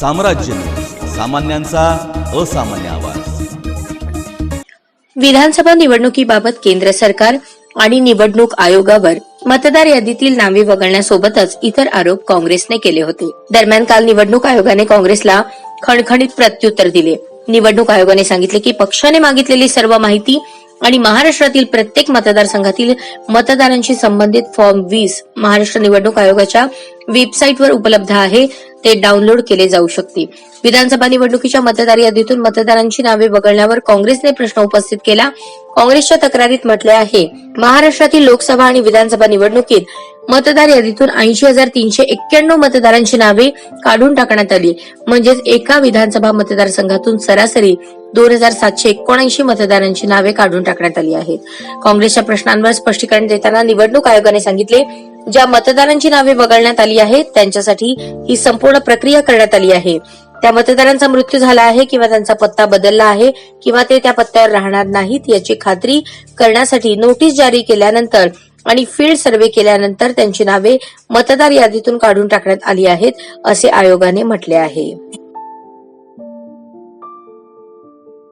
साम्राज्य न्यूज, सामान्यांचा असामान्य आवाज। विधानसभा निवडणुकीबाबत केंद्र सरकार आणि निवडणूक आयोगावर मतदार यादीतील नावे वगळण्यासोबतच इतर आरोप काँग्रेसने केले होते। दरम्यान काल निवडणूक आयोगाने काँग्रेसला खणखणीत प्रत्युत्तर दिले। निवडणूक आयोगाने सांगितले की पक्षाने मागितलेली सर्व माहिती आणि महाराष्ट्रातील प्रत्येक मतदारसंघातील मतदारांशी संबंधित फॉर्म 20 महाराष्ट्र निवडणूक आयोगाच्या वेबसाईटवर उपलब्ध आहे, ते डाउनलोड केले जाऊ शकते। विधानसभा निवडणुकीच्या मतदार यादीतून मतदारांची नावे वगळण्यावर काँग्रेसने प्रश्न उपस्थित केला। काँग्रेसच्या तक्रारीत म्हटले आहे, महाराष्ट्रातील लोकसभा आणि विधानसभा निवडणुकीत मतदार यादीतून 80,391 मतदारांची नावे काढून टाकण्यात आली, म्हणजेच एका विधानसभा मतदारसंघातून सरासरी 2,779 मतदारांची नावे काढून टाकण्यात आली आहेत। काँग्रेसच्या प्रश्नांवर स्पष्टीकरण देताना निवडणूक आयोगाने सांगितले, ज्या मतदारांची नावे वगळण्यात आली आहेत त्यांच्यासाठी ही संपूर्ण प्रक्रिया करण्यात आली आहे। त्या मतदारांचा मृत्यू झाला आहे किंवा त्यांचा पत्ता बदलला आहे किंवा ते त्या पत्त्यावर राहणार नाहीत याची खात्री करण्यासाठी नोटीस जारी केल्यानंतर आणि फील्ड सर्व्हे केल्यानंतर त्यांची नावे मतदार यादीतून काढून टाकण्यात आली आहेत, असे आयोगाने म्हटले आहे।